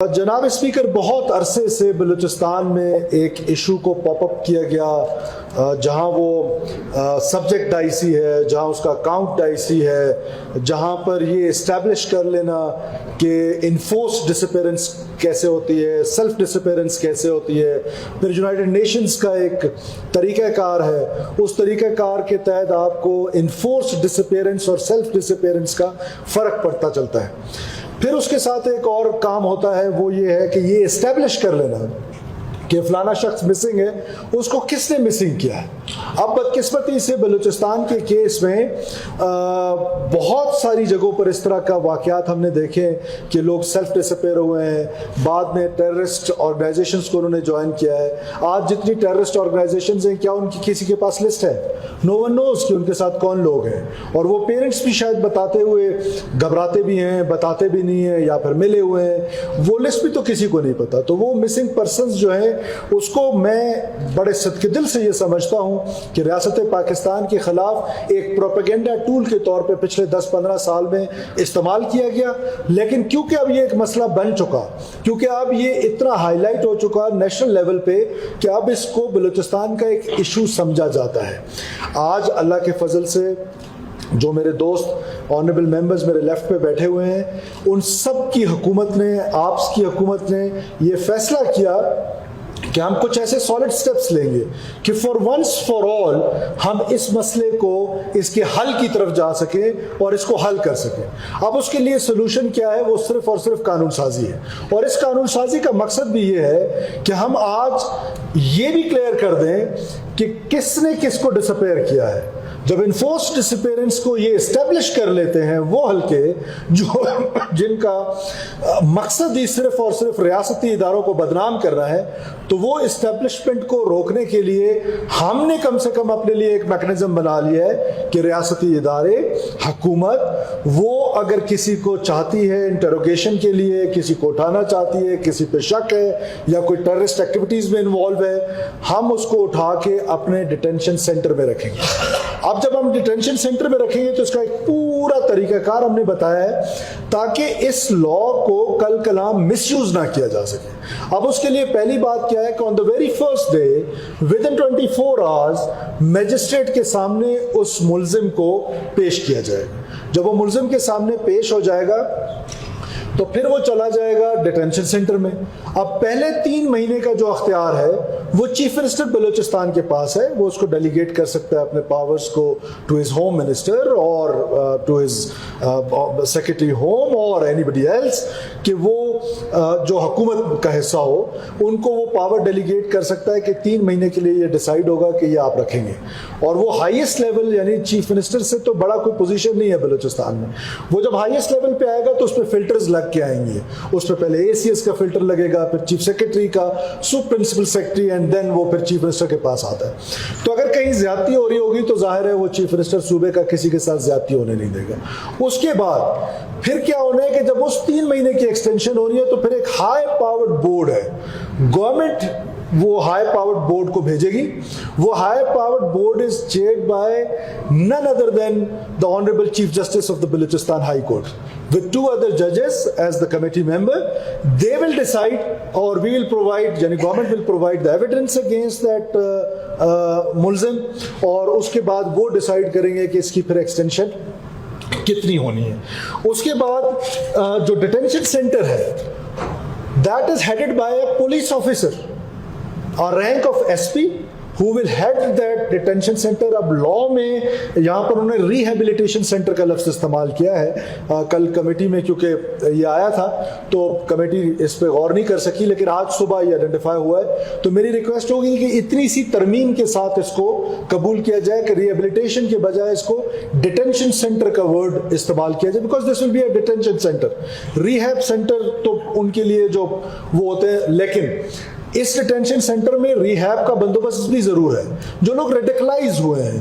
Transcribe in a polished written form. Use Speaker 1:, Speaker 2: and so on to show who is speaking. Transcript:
Speaker 1: جناب اسپیکر، بہت عرصے سے بلوچستان میں ایک ایشو کو پاپ اپ کیا گیا جہاں وہ سبجیکٹ ڈائسی ہے، جہاں اس کا کاؤنٹ ڈائسی ہے، جہاں پر یہ اسٹیبلش کر لینا کہ انفورس ڈسپیرنس کیسے ہوتی ہے، سیلف ڈسپیرنس کیسے ہوتی ہے، پھر یونائٹڈ نیشنز کا ایک طریقہ کار ہے، اس طریقہ کار کے تحت آپ کو انفورس ڈسپیرنس اور سیلف ڈسپیرنس کا فرق پڑتا چلتا ہے۔ پھر اس کے ساتھ ایک اور کام ہوتا ہے، وہ یہ ہے کہ یہ اسٹیبلش کر لینا کہ فلانا شخص مسنگ ہے، اس کو کس نے مسنگ کیا ہے۔ اب بدقسمتی سے بلوچستان کے کیس میں بہت ساری جگہوں پر اس طرح کا واقعات ہم نے دیکھے کہ لوگ سیلف ڈسپیئر ہوئے ہیں، بعد میں ٹیررسٹ آرگنائزیشنز کو انہوں نے جوائن کیا ہے۔ آج جتنی ٹیررسٹ آرگنائزیشنز ہیں، کیا ان کی کسی کے پاس لسٹ ہے؟ نو ون نوز کہ ان کے ساتھ کون لوگ ہیں، اور وہ پیرنٹس بھی شاید بتاتے ہوئے گھبراتے بھی ہیں، بتاتے بھی نہیں ہیں، یا پھر ملے ہوئے ہیں، وہ لسٹ بھی تو کسی کو نہیں پتا۔ تو وہ مسنگ پرسنز جو ہیں، اس کو میں بڑے صدقے دل سے یہ سمجھتا ہوں کہ ریاست پاکستان کے خلاف ایک پروپیگنڈا ٹول کے طور پہ پچھلے 10-15 سال میں استعمال کیا گیا، لیکن کیونکہ اب یہ ایک مسئلہ بن چکا، کیونکہ اب یہ اتنا ہائی لائٹ ہو چکا نیشنل لیول پہ کہ اب اس کو بلوچستان کا ایک ایشو سمجھا جاتا ہے۔ آج اللہ کے فضل سے جو میرے دوست آنریبل ممبرز میرے لیفٹ پہ بیٹھے ہوئے ہیں، ان سب کی حکومت نے، آپ کی حکومت نے یہ فیصلہ کیا کہ ہم کچھ ایسے سالڈ سٹیپس لیں گے کہ فار ونس فار آل ہم اس مسئلے کو اس کے حل کی طرف جا سکیں اور اس کو حل کر سکیں۔ اب اس کے لیے سلوشن کیا ہے؟ وہ صرف اور صرف قانون سازی ہے، اور اس قانون سازی کا مقصد بھی یہ ہے کہ ہم آج یہ بھی کلیئر کر دیں کہ کس نے کس کو ڈسپیئر کیا ہے۔ جب انفورس ڈسپیرنس کو یہ اسٹیبلش کر لیتے ہیں وہ حلقے جو جن کا مقصد ہی صرف اور صرف ریاستی اداروں کو بدنام کرنا ہے، تو وہ اسٹیبلشمنٹ کو روکنے کے لیے ہم نے کم سے کم اپنے لیے ایک میکنزم بنا لیا ہے کہ ریاستی ادارے، حکومت، وہ اگر کسی کو چاہتی ہے انٹروگیشن کے لیے، کسی کو اٹھانا چاہتی ہے، کسی پہ شک ہے یا کوئی ٹیررسٹ ایکٹیویٹیز میں انوالو ہے، ہم اس کو اٹھا کے اپنے ڈیٹینشن سینٹر میں رکھیں گے۔ اب جب ہم ڈیٹینشن سینٹر میں رکھیں گے تو اس کا ایک پورا طریقہ کار ہم نے بتایا ہے تاکہ اس لا کو کل کلام مس یوز نہ کیا جا سکے۔ اب اس کے لیے پہلی بات کیا ہے کہ on the very first day within 24 hours magistrate کے سامنے اس ملزم کو پیش کیا جائے گا۔ جب وہ ملزم کے سامنے پیش ہو جائے گا تو پھر وہ چلا جائے گا ڈیٹینشن سینٹر میں۔ اب پہلے 3 مہینے کا جو اختیار ہے وہ چیف منسٹر بلوچستان کے پاس ہے، وہ اس کو ڈیلیگیٹ کر سکتا ہے اپنے پاورز کو ٹو ہز ہوم منسٹر اور ٹو ہز سیکرٹری ہوم اور اینی بڈی ایلس، کہ وہ جو حکومت کا حصہ ہو ان کو وہ پاور ڈیلیگیٹ کر سکتا ہے کہ 3 مہینے کے لیے یہ ڈیسائیڈ ہوگا کہ یہ آپ رکھیں گے۔ اور وہ ہائیسٹ لیول یعنی چیف منسٹر سے تو بڑا کوئی پوزیشن نہیں ہے بلوچستان میں، وہ جب ہائیسٹ لیول پہ آئے گا تو اس پہ فلٹرز لگ کے آئیں گے، اس پہ پہلے اے سی ایس کا فلٹر لگے گا، پھر چیف سیکرٹری کا، سب پرنسپل سیکرٹری، اینڈ دین وہ پھر چیف منسٹر کے پاس آتا ہے۔ تو اگر کہیں زیادتی ہو رہی ہوگی تو ظاہر ہے وہ چیف منسٹر صوبے کا کسی کے ساتھ زیادتی ہونے نہیں دے گا۔ اس کے بعد پھر کیا ہونا ہے کہ جب اس 3 مہینے کی ایکسٹینشن ہو رہی ہے تو پھر ایک ہائی پاورڈ بورڈ ہے، گورنمنٹ وہ ہائی پاورڈ بورڈ کو بھیجے گی۔ وہ high powered board is chaired by none other than the Honorable Chief Justice of the Balochistan High Court with 2 other judges as the committee member. They will decide, or we will provide, yani government will provide the evidence against that mulzim, اور اس کے بعد وہ decide کریں گے کہ اس کی پھر extension کتنی ہونی ہے۔ اس کے بعد جو ڈیٹینشن سینٹر ہے that is headed by a police officer, a rank of SP who will head that detention center۔ اب لاء میں یہاں پر انہوں نے ریہیبلیٹیشن سینٹر کا لفظ استعمال کیا ہے، کل کمیٹی میں کیونکہ یہ آیا تھا تو کمیٹی اس پہ غور نہیں کر سکی، لیکن آج صبح یہ آئیڈینٹیفائی ہوا ہے، تو میری ریکویسٹ ہوگی کہ اتنی سی ترمیم کے ساتھ اس کو قبول کیا جائے کہ ریہیبلیٹیشن کے بجائے اس کو ڈیٹینشن سینٹر کا ورڈ استعمال کیا جائے، because this will be a detention center. Rehab center تو ان کے لیے جو وہ ہوتے ہیں، لیکن اس ڈیٹینشن سینٹر میں ریہیب کا بندوبست بھی ضرور ہے۔ جو لوگ ریڈیکلائز ہوئے ہیں